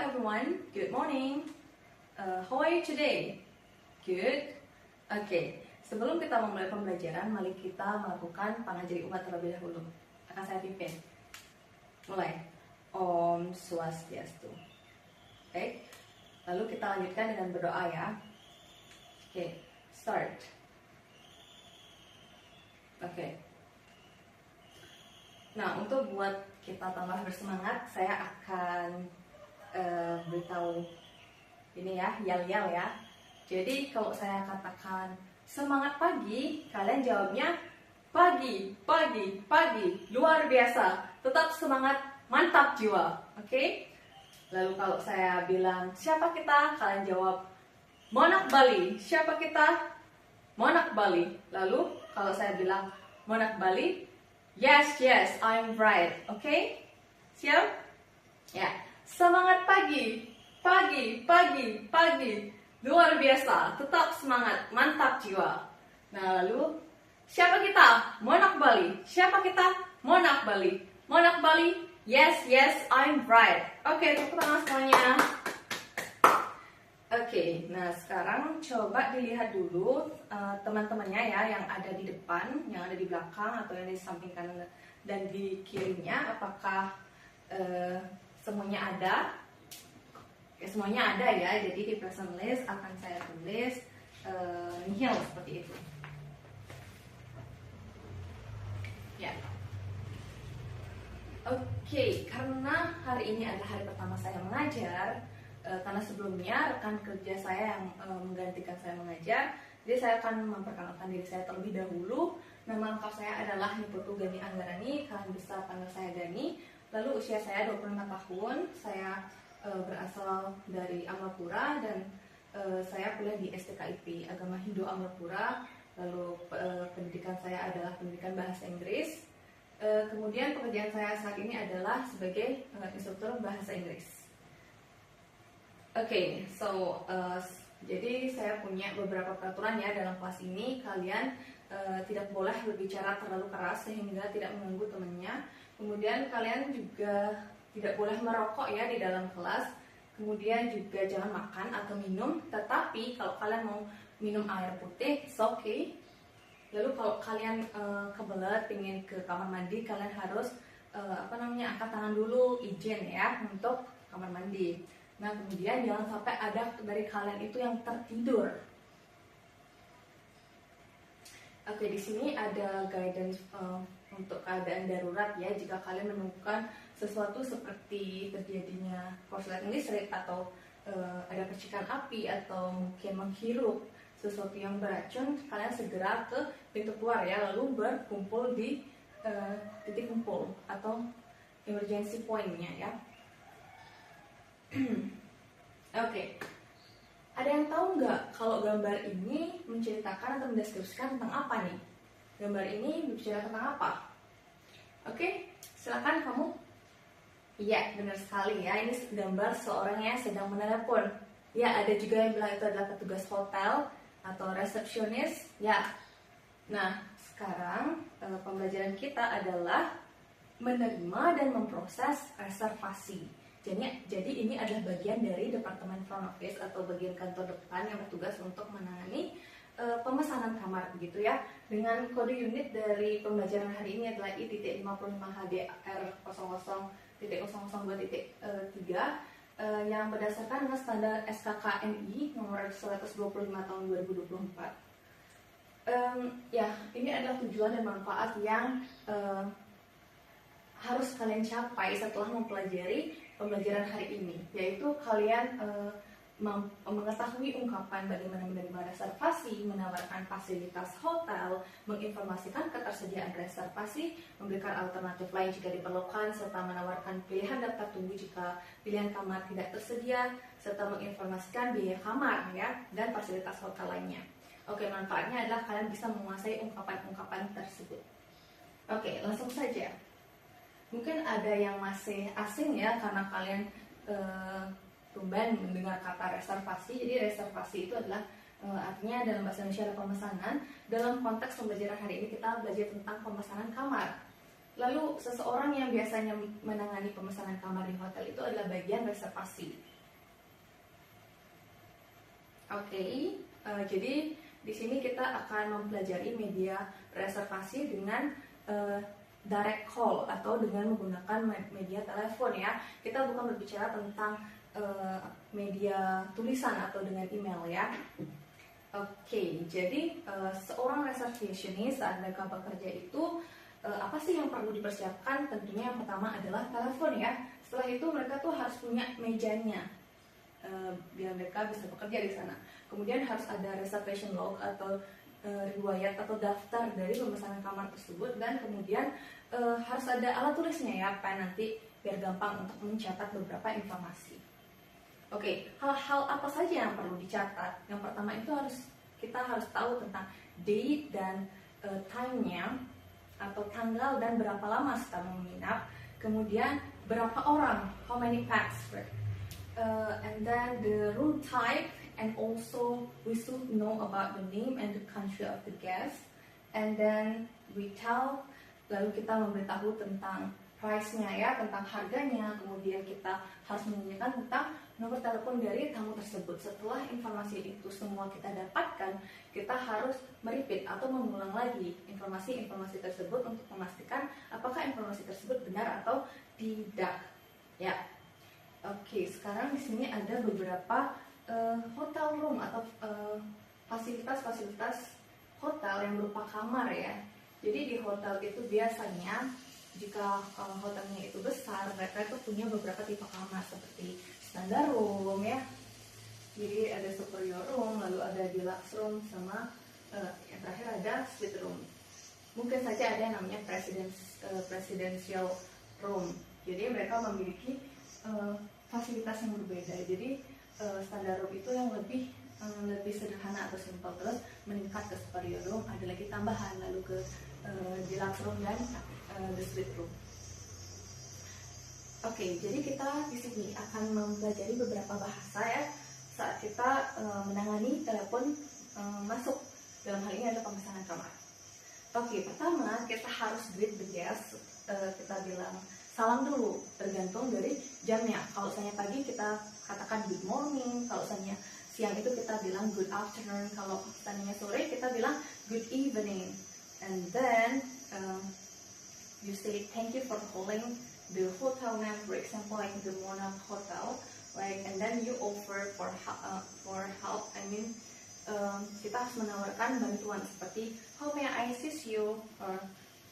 everyone, good morning. How are you today? Good. Oke, sebelum kita memulai pembelajaran, mari kita melakukan panajari umat terlebih dahulu. Akan saya pimpin. Mulai. Om Swastiastu. Oke. Lalu kita lanjutkan dengan berdoa ya. Oke, start. Oke. Nah, untuk buat kita tambah bersemangat, saya akan beritahu ini ya, yel-yel ya. Jadi kalau saya katakan semangat pagi, kalian jawabnya pagi, pagi, pagi, luar biasa, tetap semangat, mantap jiwa, oke? Lalu kalau saya bilang siapa kita, kalian jawab Monak Bali, siapa kita? Monak Bali. Lalu kalau saya bilang Monak Bali, yes, yes, I'm right, oke? Siap? Ya. Semangat pagi, pagi, pagi, pagi, luar biasa, tetap semangat, mantap jiwa. Nah lalu, siapa kita? Monak Bali. Siapa kita? Monak Bali. Monak Bali, yes, yes, I'm right. Oke, tepuk tangan semuanya. Oke, nah sekarang coba dilihat dulu teman-temannya ya, yang ada di depan, yang ada di belakang, atau yang di samping kanan dan di kirinya, apakah semuanya ada? Oke, semuanya ada ya, jadi di present list akan saya tulis nihil seperti itu. Ya. Oke, karena hari ini adalah hari pertama saya mengajar, karena sebelumnya rekan kerja saya yang menggantikan saya mengajar, jadi saya akan memperkenalkan diri saya terlebih dahulu. Nama lengkap saya adalah Niputu Gani Anggarani, kalian bisa panggil saya Gani. Lalu usia saya 25 tahun, saya berasal dari Amrapura dan saya kuliah di STKIP Agama Hindu Amrapura. Lalu pendidikan saya adalah pendidikan bahasa Inggris. Kemudian pekerjaan saya saat ini adalah sebagai instruktur bahasa Inggris. Oke, jadi saya punya beberapa peraturan ya dalam kelas ini. Kalian tidak boleh berbicara terlalu keras sehingga tidak mengganggu temannya. Kemudian kalian juga tidak boleh merokok ya di dalam kelas. Kemudian juga jangan makan atau minum. Tetapi kalau kalian mau minum air putih, it's okay. Lalu kalau kalian kebelet pengen ke kamar mandi, kalian harus angkat tangan dulu, izin ya untuk kamar mandi. Nah kemudian jangan sampai ada dari kalian itu yang tertidur. Oke, di sini ada guidance untuk keadaan darurat ya. Jika kalian menemukan sesuatu seperti terjadinya korsleting listrik atau ada percikan api atau mungkin menghirup sesuatu yang beracun, kalian segera ke pintu keluar ya, lalu berkumpul di titik kumpul atau emergency point-nya ya. Oke. Ada yang tahu nggak kalau gambar ini menceritakan atau mendeskripsikan tentang apa nih? Gambar ini berbicara tentang apa? Oke, silakan kamu. Iya, benar sekali ya. Ini gambar seorang yang sedang menelepon. Ya, ada juga yang bilang itu adalah petugas hotel atau resepsionis. Ya. Nah, sekarang pembelajaran kita adalah menerima dan memproses reservasi. Jadi ini adalah bagian dari Departemen Front Office atau bagian kantor depan yang bertugas untuk menangani pemesanan kamar begitu ya. Dengan kode unit dari pembelajaran hari ini adalah I.55HDR00.002.3 yang berdasarkan dengan standar SKKNI nomor 125 tahun 2024. Ya, ini adalah tujuan dan manfaat yang harus kalian capai setelah mempelajari pembelajaran hari ini, yaitu kalian mengetahui ungkapan bagaimana menerima reservasi, menawarkan fasilitas hotel, menginformasikan ketersediaan reservasi, memberikan alternatif lain jika diperlukan, serta menawarkan pilihan daftar tunggu jika pilihan kamar tidak tersedia, serta menginformasikan biaya kamar ya dan fasilitas hotel lainnya. Oke, manfaatnya adalah kalian bisa menguasai ungkapan-ungkapan tersebut. Oke, langsung saja. Mungkin ada yang masih asing ya karena kalian tumben mendengar kata reservasi. Jadi reservasi itu adalah artinya dalam bahasa Indonesia adalah pemesanan. Dalam konteks pembelajaran hari ini kita belajar tentang pemesanan kamar. Lalu seseorang yang biasanya menangani pemesanan kamar di hotel itu adalah bagian reservasi. Oke, jadi di sini kita akan mempelajari media reservasi dengan direct call atau dengan menggunakan media telepon ya. Kita bukan berbicara tentang media tulisan atau dengan email ya. Oke, jadi seorang reservationist saat mereka bekerja itu apa sih yang perlu dipersiapkan? Tentunya yang pertama adalah telepon ya. Setelah itu mereka tuh harus punya mejanya biar mereka bisa bekerja di sana. Kemudian harus ada reservation log atau riwayat atau daftar dari pemesanan kamar tersebut, dan kemudian harus ada alat tulisnya ya, pen nanti biar gampang untuk mencatat beberapa informasi. Oke, hal-hal apa saja yang perlu dicatat? Yang pertama itu kita harus tahu tentang date dan time-nya atau tanggal dan berapa lama kita menginap. Kemudian berapa orang, how many packs, right? And then the room type, and also we should know about the name and the country of the guest. And then lalu kita memberitahu tentang price-nya ya, tentang harganya. Kemudian kita harus menanyakan tentang nomor telepon dari tamu tersebut. Setelah informasi itu semua kita dapatkan, kita harus merepeat atau mengulang lagi informasi-informasi tersebut untuk memastikan apakah informasi tersebut benar atau tidak. Ya. Oke, sekarang di sini ada beberapa hotel room atau fasilitas-fasilitas hotel yang berupa kamar ya. Jadi di hotel itu biasanya jika hotelnya itu besar, mereka itu punya beberapa tipe kamar seperti standard room ya. Jadi ada superior room, lalu ada deluxe room, sama yang terakhir ada suite room. Mungkin saja ada yang namanya presidential room. Jadi mereka memiliki fasilitas yang berbeda. Jadi standar room itu yang lebih sederhana atau simple, terus meningkat ke superior room, ada lagi tambahan, lalu ke deluxe room dan the suite room. Oke, jadi kita di sini akan mempelajari beberapa bahasa ya saat kita menangani telepon masuk. Dalam hal ini ada pemesanan kamar. Oke, pertama kita harus greet the guest. Kita bilang salam dulu, tergantung dari jamnya. Kalau misalnya pagi kita katakan good morning, kalau misalnya siang itu kita bilang good afternoon, kalau misalnya sore kita bilang good evening. And then you say thank you for calling the hotel name, for example like the Monarch Hotel, right? And then you offer for help. I mean kita harus menawarkan bantuan seperti how may I assist you, or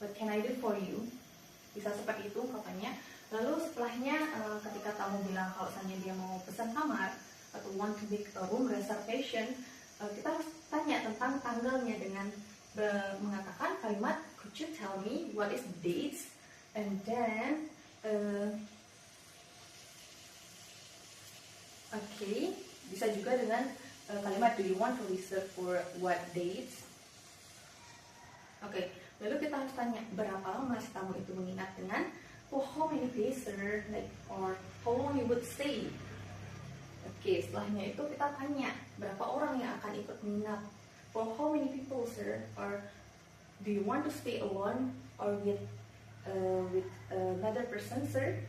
what can I do for you. Bisa seperti itu katanya. Lalu setelahnya ketika kamu bilang kalau misalnya dia mau pesan kamar atau want to make a room reservation, kita harus tanya tentang tanggalnya dengan mengatakan kalimat could you tell me what is the dates, and then bisa juga dengan kalimat do you want to reserve for what dates. Lalu kita harus tanya berapa lama si tamu itu menginap dengan how many days sir, like, or how long you would stay. Setelahnya itu kita tanya berapa orang yang akan ikut menginap, for how many people sir, or do you want to stay alone or with another person sir.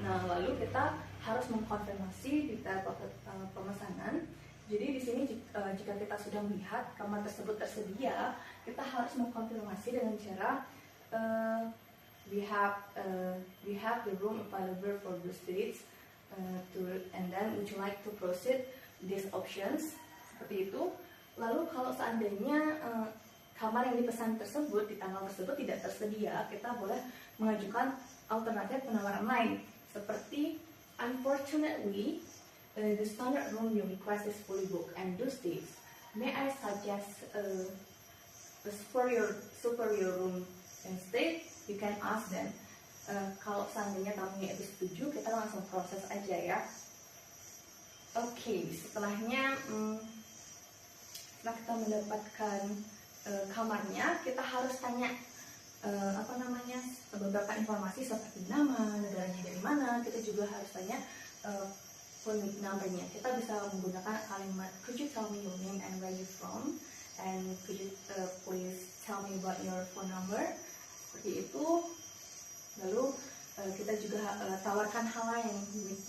Nah lalu kita harus mengkonfirmasi detail pemesanan. Jadi di sini jika kita sudah melihat kamar tersebut tersedia, kita harus mengkonfirmasi dengan cara we have the room available for these dates, and then would you like to proceed these options, seperti itu. Lalu kalau seandainya kamar yang dipesan tersebut di tanggal tersebut tidak tersedia, kita boleh mengajukan alternatif penawaran lain seperti unfortunately the standard room you request is fully booked and those dates. May I suggest a superior room instead? You can ask them. Kalau seandainya tamunya itu setuju, kita langsung proses aja ya. Setelahnya setelah kita mendapatkan kamarnya, kita harus tanya beberapa informasi seperti nama, negaranya dari mana. Kita juga harus tanya phone number-nya. Kita bisa menggunakan kalimat could you tell me your name and where you from, and could you please tell me about your phone number, seperti itu. Lalu kita juga tawarkan hal lain,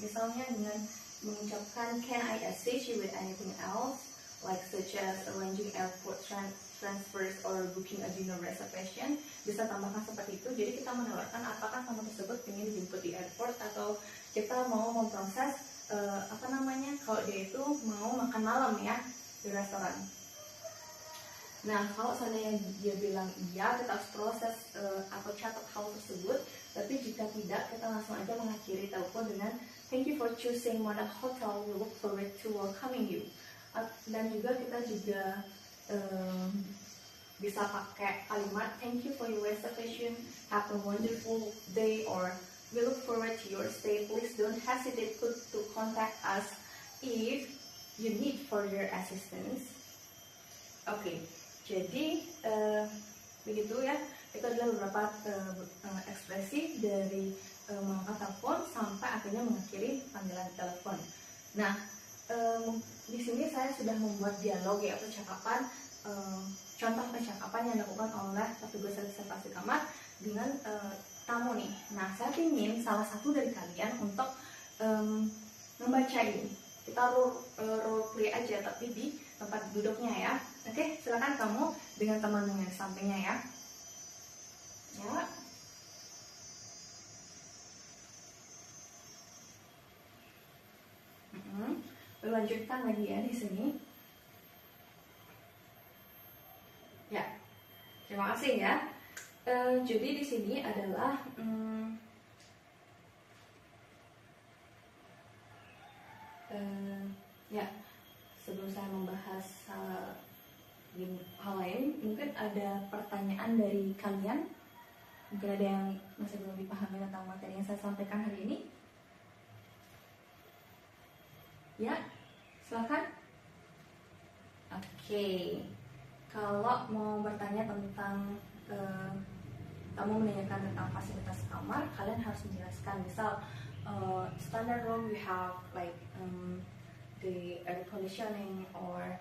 misalnya dengan mengucapkan can I assist you with anything else, like such as arranging airport transfers or booking a dinner reservation. Bisa tambahkan seperti itu. Jadi kita menawarkan apakah tamu tersebut ingin dijemput di airport atau kita mau memproses kalau dia itu mau makan malam ya di restoran. Nah, kalau seandainya dia bilang iya, kita harus proses atau catat hal tersebut. Tapi jika tidak, kita langsung aja mengakhiri telepon dengan thank you for choosing Monarch Hotel. We look forward to welcoming you. Dan juga kita juga bisa pakai kalimat thank you for your reservation. Have a wonderful day, or we look forward to your stay. Please don't hesitate to contact us if you need further assistance. Oke, jadi begitu ya. Itu adalah beberapa ekspresi dari mengangkat telepon sampai akhirnya mengakhiri panggilan telepon. Nah, di sini saya sudah membuat dialog ya, percakapan, contoh percakapan yang dilakukan oleh petugas reservasi kamar dengan tamu nih. Nah, saya ingin salah satu dari kalian untuk membaca ini. Kita role play aja, tapi di tempat duduknya ya. Oke, silakan kamu dengan temanmu yang sampingnya ya. Ya. Lanjutkan lagi ya di sini. Ya, terima kasih ya. Jadi di sini adalah ya, sebelum saya membahas hal lain, mungkin ada pertanyaan dari kalian. Mungkin ada yang masih belum dipahami tentang materi yang saya sampaikan hari ini. Ya, silakan. Oke. Kalau mau bertanya tentang kamu menanyakan tentang fasilitas kamar, kalian harus menjelaskan. Misal standard room we have like the air conditioning or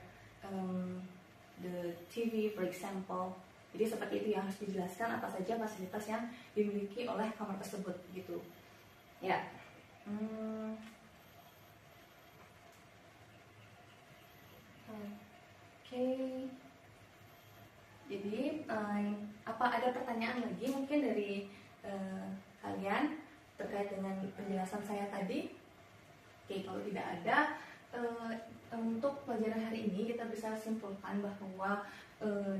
the TV for example. Jadi seperti itu yang harus dijelaskan, apa saja fasilitas yang dimiliki oleh kamar tersebut gitu. Ya. Oke. Jadi apa ada pertanyaan lagi mungkin dari kalian terkait dengan penjelasan saya tadi? Oke, kalau tidak ada, untuk pelajaran hari ini kita bisa simpulkan bahwa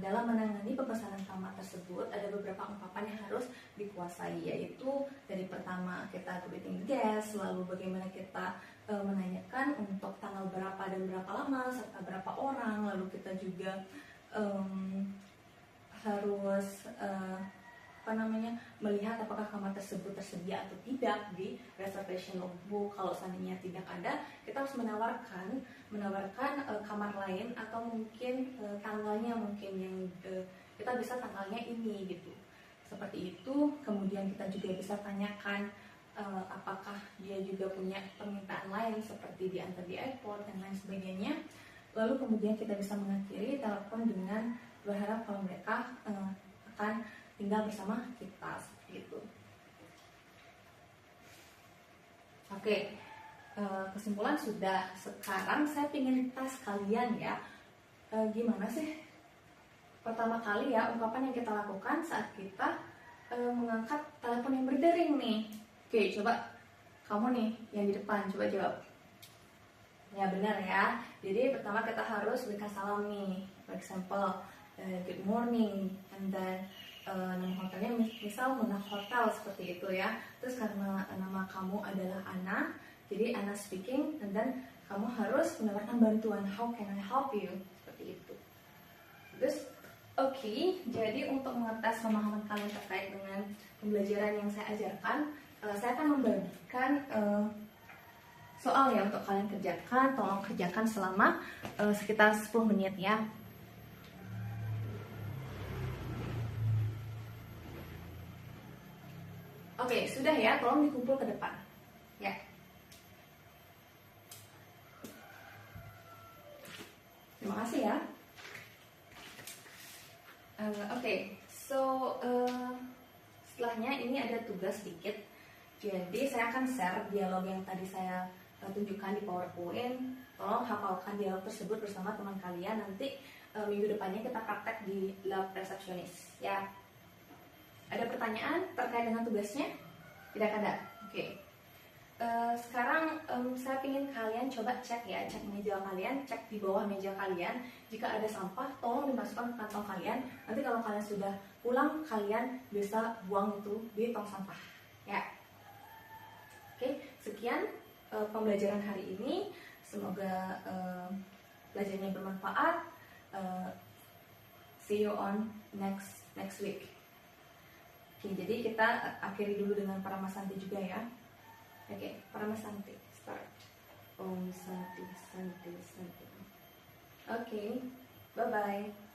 dalam menangani pemesanan kamar tersebut ada beberapa ungkapan yang harus dikuasai, yaitu dari pertama kita greeting guest, lalu bagaimana kita menanyakan untuk tanggal berapa dan berapa lama serta berapa orang, lalu kita juga harus melihat apakah kamar tersebut tersedia atau tidak di reservation logbook. Kalau seandainya tidak ada, kita harus menawarkan kamar lain atau mungkin tanggalnya mungkin yang kita bisa tanggalnya ini gitu. Seperti itu. Kemudian kita juga bisa tanyakan apakah dia juga punya permintaan lain seperti diantar di airport dan lain sebagainya. Lalu kemudian kita bisa mengakhiri telepon dengan berharap kalau mereka akan tinggal bersama kita gitu. Oke, kesimpulan sudah. Sekarang saya ingin tes kalian ya, gimana sih pertama kali ya ungkapan yang kita lakukan saat kita mengangkat telepon yang berdering nih. Oke, coba kamu nih yang di depan coba jawab. Ya benar ya. Jadi pertama kita harus berikan salam nih. For example, good morning, and then nama hotelnya misal Monarch Hotel seperti itu ya. Terus karena nama kamu adalah Ana, jadi Ana speaking, and then kamu harus menawarkan bantuan, how can I help you, seperti itu. Terus oke, jadi untuk mengetes pemahaman kalian terkait dengan pembelajaran yang saya ajarkan, saya akan membagikan soal ya untuk kalian kerjakan. Tolong kerjakan selama sekitar 10 menit ya. Oke, sudah ya, tolong dikumpul ke depan. Ya. Terima kasih ya. Oke, so setelahnya ini ada tugas sedikit. Jadi saya akan share dialog yang tadi saya tunjukkan di PowerPoint. Tolong hafalkan dialog tersebut bersama teman kalian. Nanti minggu depannya kita praktek di lab resepsionis ya. Ada pertanyaan terkait dengan tugasnya? Tidak ada? Oke. Sekarang saya ingin kalian coba cek ya, cek meja kalian, cek di bawah meja kalian. Jika ada sampah, tolong dimasukkan ke kantong kalian. Nanti kalau kalian sudah pulang, kalian bisa buang itu di tong sampah ya. Oke, sekian pembelajaran hari ini. Semoga belajarnya bermanfaat. See you on next week. Oke, jadi kita akhiri dulu dengan Paramasanti juga ya. Oke, Paramasanti, start. Om Santi, Santi, Santi. Oke, bye-bye.